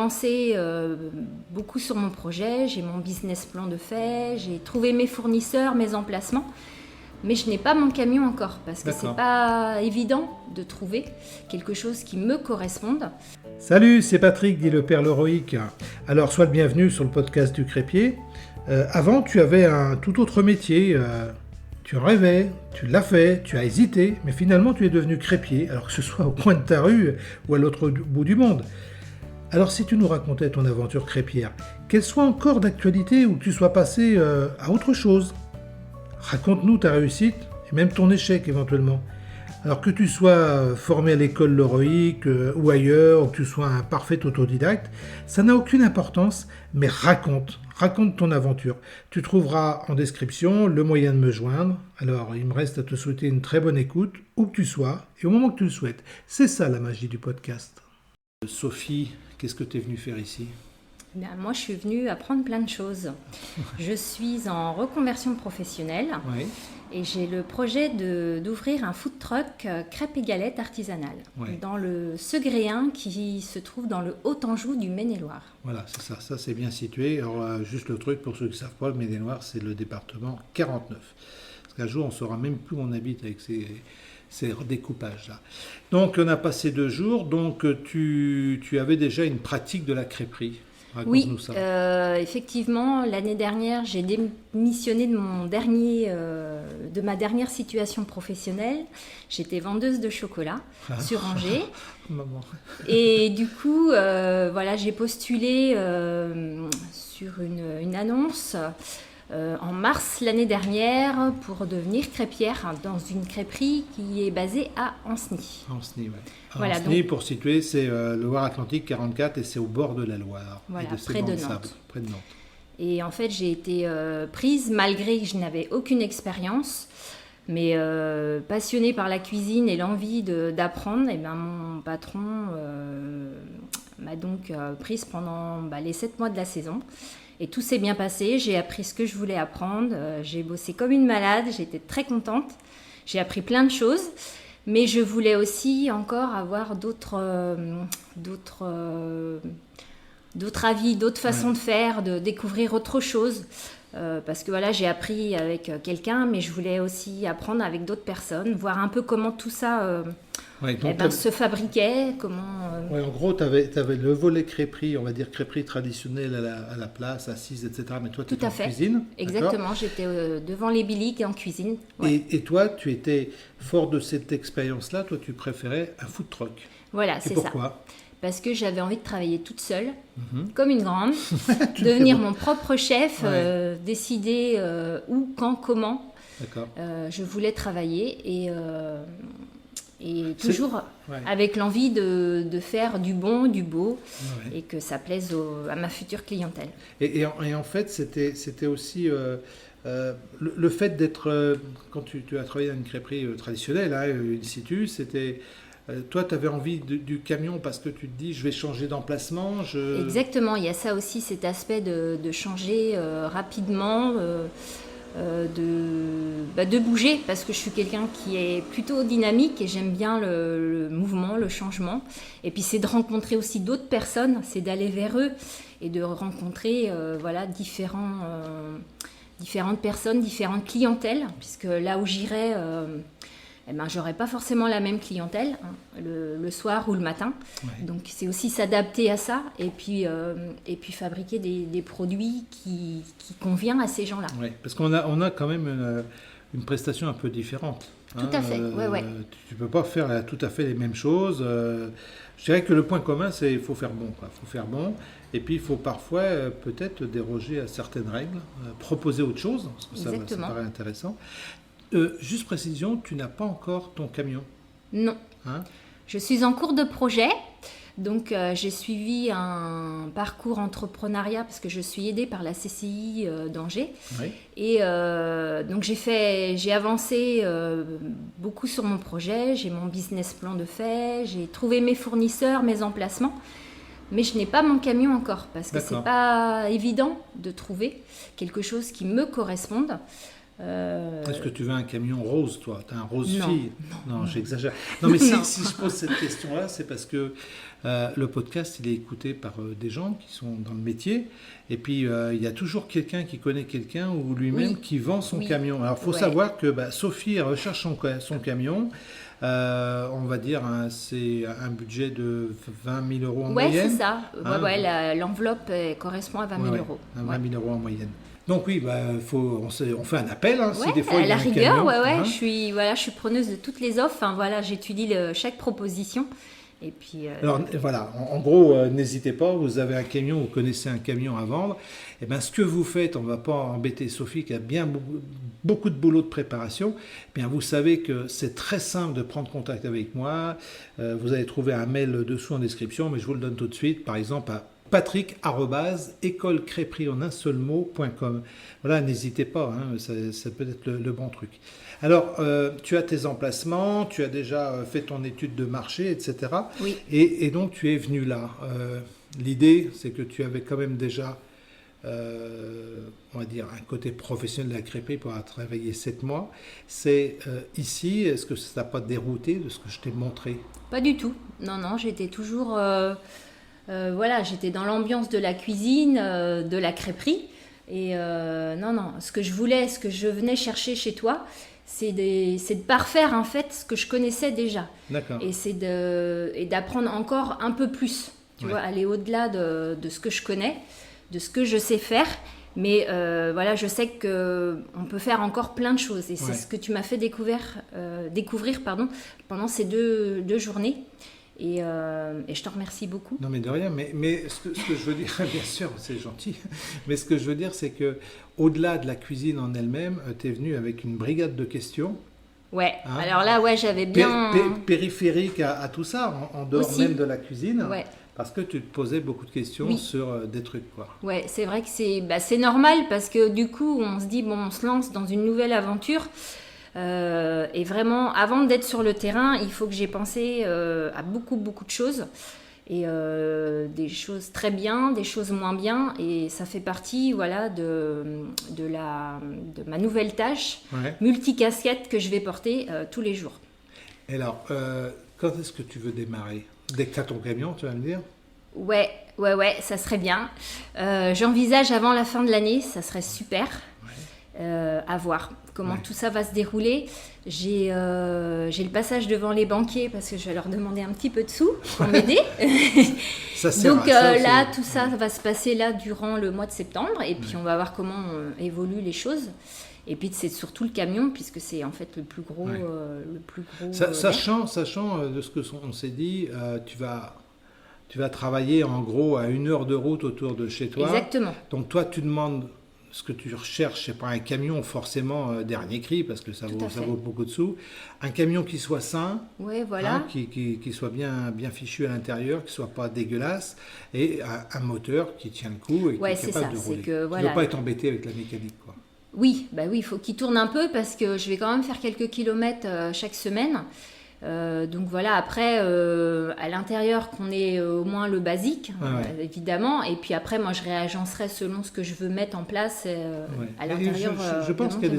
J'ai avancé beaucoup sur mon projet, j'ai mon business plan de fait, j'ai trouvé mes fournisseurs, mes emplacements, mais je n'ai pas mon camion encore parce que c'est pas évident de trouver quelque chose qui me corresponde. Salut, c'est Patrick, dit le Père Leroic. Alors, sois le bienvenu sur le podcast du Crépier. Avant, tu avais un tout autre métier. Tu en rêvais, tu l'as fait, tu as hésité, mais finalement, tu es devenu crépier, alors que ce soit au coin de ta rue ou à l'autre bout du monde. Alors, si tu nous racontais ton aventure crépière, qu'elle soit encore d'actualité ou que tu sois passé à autre chose, raconte-nous ta réussite et même ton échec éventuellement. Alors que tu sois formé à l'école Leroic ou ailleurs, ou que tu sois un parfait autodidacte, ça n'a aucune importance, mais raconte ton aventure. Tu trouveras en description le moyen de me joindre. Alors il me reste à te souhaiter une très bonne écoute, où que tu sois, et au moment que tu le souhaites. C'est ça la magie du podcast. Sophie, qu'est-ce que tu es venue faire ici ? Moi, je suis venue apprendre plein de choses. Je suis en reconversion professionnelle. Oui. Et j'ai le projet d'ouvrir un food truck crêpes et galettes artisanales dans le Segréen qui se trouve dans le Haut-Anjou du Maine-et-Loire. Voilà, c'est ça, ça c'est bien situé. Alors juste le truc, pour ceux qui ne savent pas, le Maine-et-Loire, c'est le département 49. Parce qu'un jour, on ne saura même plus où on habite avec ces découpages-là. Donc on a passé 2 jours, donc tu avais déjà une pratique de la crêperie. Oui, effectivement, l'année dernière, j'ai démissionné de ma dernière situation professionnelle. J'étais vendeuse de chocolat sur Angers. Maman. Et du coup, j'ai postulé sur une annonce en mars l'année dernière pour devenir crêpière dans une crêperie qui est basée à Ancenis. Ancenis, oui. Voilà, Ancenis, donc, pour situer, c'est le Loire-Atlantique 44 et c'est au bord de la Loire. Voilà, et de près de Nantes. Près de Nantes. Et en fait, j'ai été prise malgré que je n'avais aucune expérience, mais passionnée par la cuisine et l'envie d'apprendre. Et ben, mon patron m'a donc prise pendant les 7 mois de la saison. Et tout s'est bien passé, j'ai appris ce que je voulais apprendre, j'ai bossé comme une malade, j'étais très contente, j'ai appris plein de choses, mais je voulais aussi encore avoir d'autres avis, d'autres façons de faire, de découvrir autre chose. Parce que voilà, j'ai appris avec quelqu'un, mais je voulais aussi apprendre avec d'autres personnes, voir un peu comment tout ça se fabriquait. En gros, tu avais le volet crêperie, on va dire crêperie traditionnelle à la place, assise, etc. Mais toi, tu étais en cuisine. Exactement, j'étais devant les biliques et en cuisine. Ouais. Et toi, tu étais fort de cette expérience-là, toi, tu préférais un food truck. Voilà, c'est ça. Pourquoi ? Parce que j'avais envie de travailler toute seule, comme une grande, devenir mon propre chef, décider où, quand, comment. D'accord. Je voulais travailler et toujours avec l'envie de faire du bon, du beau, et que ça plaise à ma future clientèle. Et en fait, c'était aussi le fait d'être, quand tu as travaillé dans une crêperie traditionnelle, in situ, c'était... Toi, tu avais envie du camion parce que tu te dis, je vais changer d'emplacement. Exactement, il y a ça aussi, cet aspect de changer rapidement, de bouger, parce que je suis quelqu'un qui est plutôt dynamique et j'aime bien le mouvement, le changement. Et puis c'est de rencontrer aussi d'autres personnes, c'est d'aller vers eux et de rencontrer différentes personnes, différentes clientèles, puisque là où j'irai... j'aurais pas forcément la même clientèle le soir ou le matin. Ouais. Donc c'est aussi s'adapter à ça et puis fabriquer des produits qui conviennent à ces gens-là. Oui, parce qu'on a quand même une prestation un peu différente. Tout à fait, ouais. Tu peux pas faire tout à fait les mêmes choses. Je dirais que le point commun, c'est qu'il faut faire bon. Il faut faire bon. Et puis il faut parfois peut-être déroger à certaines règles, proposer autre chose, parce que ça paraît intéressant. Juste précision, tu n'as pas encore ton camion ? Non. Je suis en cours de projet. Donc, j'ai suivi un parcours entrepreneuriat parce que je suis aidée par la CCI d'Angers. Oui. Et donc, j'ai avancé beaucoup sur mon projet. J'ai mon business plan de fait. J'ai trouvé mes fournisseurs, mes emplacements. Mais je n'ai pas mon camion encore parce que ce n'est pas évident de trouver quelque chose qui me corresponde. Est-ce que tu veux un camion rose, toi? Tu as un rose Non, fille? Non, j'exagère. Non, mais si je pose cette question-là, c'est parce que le podcast, il est écouté par des gens qui sont dans le métier. Et puis, il y a toujours quelqu'un qui connaît quelqu'un ou lui-même qui vend son camion. Alors, il faut savoir que Sophie elle recherche son camion. On va dire, c'est un budget de 20 000 euros en moyenne. Ouais, c'est ça. L'enveloppe correspond à 20 000 euros. 20 000 euros en moyenne. Donc oui, on fait un appel. Si des fois, à il y a la un rigueur, camion, je suis preneuse de toutes les offres. J'étudie chaque proposition. Et puis, Alors voilà, en gros, n'hésitez pas, vous avez un camion, vous connaissez un camion à vendre, et bien ce que vous faites, on ne va pas embêter Sophie qui a bien beaucoup de boulot de préparation, bien vous savez que c'est très simple de prendre contact avec moi, vous allez trouver un mail dessous en description, mais je vous le donne tout de suite, par exemple à patrick@écolecréperie.com. Voilà, n'hésitez pas, ça peut être le bon truc. Alors, tu as tes emplacements, tu as déjà fait ton étude de marché, etc. Oui. Et donc, tu es venu là. L'idée, c'est que tu avais quand même déjà, on va dire, un côté professionnel de la crêperie pour avoir travaillé 7 mois. C'est ici, est-ce que ça t'a pas dérouté de ce que je t'ai montré? Pas du tout. Non, j'étais toujours... j'étais dans l'ambiance de la cuisine, de la crêperie. Et ce que je voulais, ce que je venais chercher chez toi, c'est de parfaire en fait ce que je connaissais déjà. D'accord. Et d'apprendre encore un peu plus. Tu vois, aller au-delà de ce que je connais, de ce que je sais faire. Mais je sais qu'on peut faire encore plein de choses. Et c'est ce que tu m'as fait découvrir pendant ces deux journées. Et je t'en remercie beaucoup. Non, mais de rien. Mais ce que je veux dire, bien sûr, c'est gentil. Mais ce que je veux dire, c'est que au-delà de la cuisine en elle-même, tu es venu avec une brigade de questions. Ouais. Alors là, j'avais bien périphérique à tout ça, en dehors aussi, même de la cuisine. Ouais. Parce que tu te posais beaucoup de questions sur des trucs, quoi. Ouais, c'est vrai que c'est normal parce que du coup, on se dit on se lance dans une nouvelle aventure. Et vraiment, avant d'être sur le terrain, il faut que j'ai pensé à beaucoup de choses. Et des choses très bien, des choses moins bien. Et ça fait partie de ma nouvelle tâche multicasquette que je vais porter tous les jours. Et alors, quand est-ce que tu veux démarrer? Dès que tu as ton camion, tu vas me dire? Ouais, ça serait bien. J'envisage avant la fin de l'année, ça serait super. À voir comment tout ça va se dérouler. J'ai le passage devant les banquiers parce que je vais leur demander un petit peu de sous pour m'aider. Donc là, tout ça va se passer là durant le mois de septembre et puis on va voir comment évoluent les choses. Et puis c'est surtout le camion puisque c'est en fait le plus gros. Sachant de ce que on s'est dit, tu vas travailler en gros à 1 heure de route autour de chez toi. Exactement. Donc toi, tu demandes ce que tu recherches, c'est pas un camion forcément dernier cri parce que ça vaut beaucoup de sous. Un camion qui soit sain, qui soit bien fichu à l'intérieur, qui soit pas dégueulasse, et un moteur qui tient le coup et qui est capable de rouler. Tu ne veux pas être embêté avec la mécanique, quoi. Oui, il faut qu'il tourne un peu parce que je vais quand même faire quelques kilomètres chaque semaine. Donc voilà, après à l'intérieur qu'on ait au moins le basique, évidemment, et puis après moi je réagencerai selon ce que je veux mettre en place à l'intérieur. Je pense qu'il y a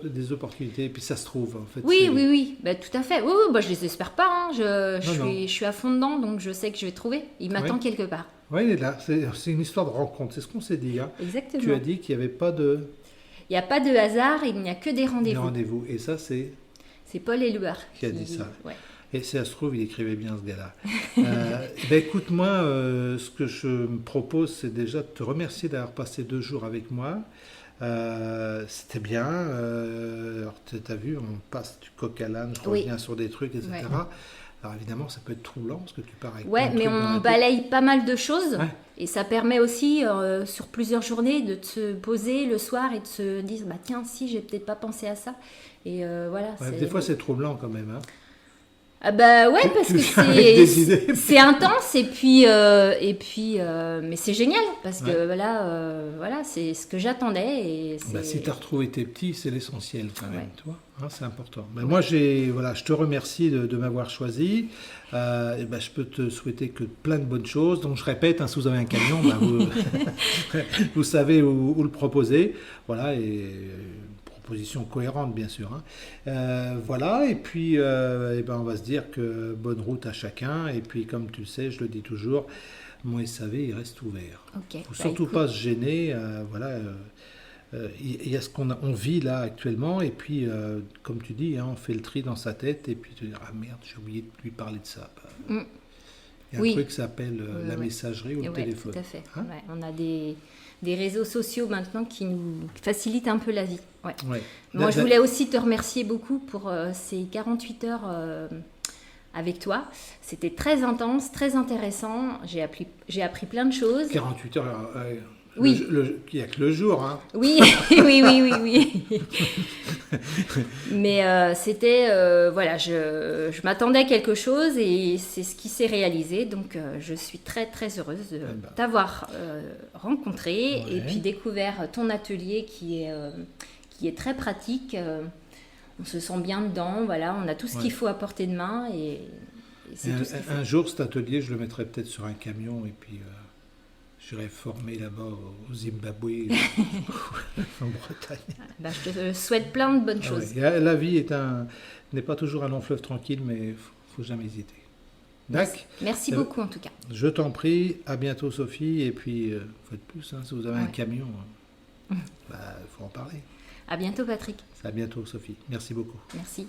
des opportunités, et puis ça se trouve en fait. Oui, tout à fait. Oui, je les espère pas, je suis à fond dedans, donc je sais que je vais trouver. Il m'attend quelque part. Oui, il est là, c'est une histoire de rencontre, c'est ce qu'on s'est dit. Exactement. Tu as dit qu'il n'y avait pas de... Il n'y a pas de hasard, il n'y a que des rendez-vous. Des rendez-vous, et ça c'est... C'est Paul Éluard qui a dit ça. Ouais. Et si ça se trouve, il écrivait bien ce gars-là. Écoute-moi, ce que je me propose, c'est déjà de te remercier d'avoir passé 2 jours avec moi. C'était bien. Alors, tu as vu, on passe du coq à l'âne, je reviens sur des trucs, etc. Ouais. Alors évidemment, ça peut être troublant parce que tu pars avec mais on balaye pas mal de choses. Ouais. Et ça permet aussi, sur plusieurs journées, de se poser le soir et de se dire, tiens, si, j'ai peut-être pas pensé à ça. Et voilà. Des fois, c'est troublant quand même. Parce que c'est intense et puis mais c'est génial parce que voilà, c'est ce que j'attendais et si tu as retrouvé tes petits, c'est l'essentiel quand même, tu vois, c'est important. Moi je te remercie de m'avoir choisi. Je peux te souhaiter que plein de bonnes choses. Donc je répète, si vous avez un camion, vous savez où le proposer. Voilà, et proposition cohérente, bien sûr. Hein. Voilà, et puis on va se dire que bonne route à chacun. Et puis, comme tu le sais, je le dis toujours, mon SAV, il reste ouvert. Il ne faut surtout pas se gêner. Voilà. Il y a ce on vit là actuellement, et puis, comme tu dis, hein, on fait le tri dans sa tête, et puis tu dis, ah merde, j'ai oublié de lui parler de ça. Il y a un truc qui s'appelle la messagerie ou le téléphone. Tout à fait. Hein on a des réseaux sociaux maintenant qui nous facilitent un peu la vie. Moi, je voulais aussi te remercier beaucoup pour ces 48 heures avec toi. C'était très intense, très intéressant. J'ai appris plein de choses. 48 heures, oui. Il n'y a que le jour. Hein. Oui, oui. Mais c'était, voilà, je m'attendais à quelque chose et c'est ce qui s'est réalisé. Donc, je suis très, très heureuse de t'avoir rencontré et puis découvert ton atelier qui est très pratique. On se sent bien dedans, voilà, on a tout ce qu'il faut à portée de main et c'est tout ce qu'il faut. Un jour, cet atelier, je le mettrai peut-être sur un camion et puis j'irai former là-bas au Zimbabwe, en Bretagne. Je te souhaite plein de bonnes choses. La vie n'est pas toujours un long fleuve tranquille, mais il ne faut jamais hésiter. Merci beaucoup en tout cas. Je t'en prie, à bientôt Sophie, et puis faites plus, hein, si vous avez un camion, il faut en parler. À bientôt Patrick. À bientôt Sophie, merci beaucoup. Merci.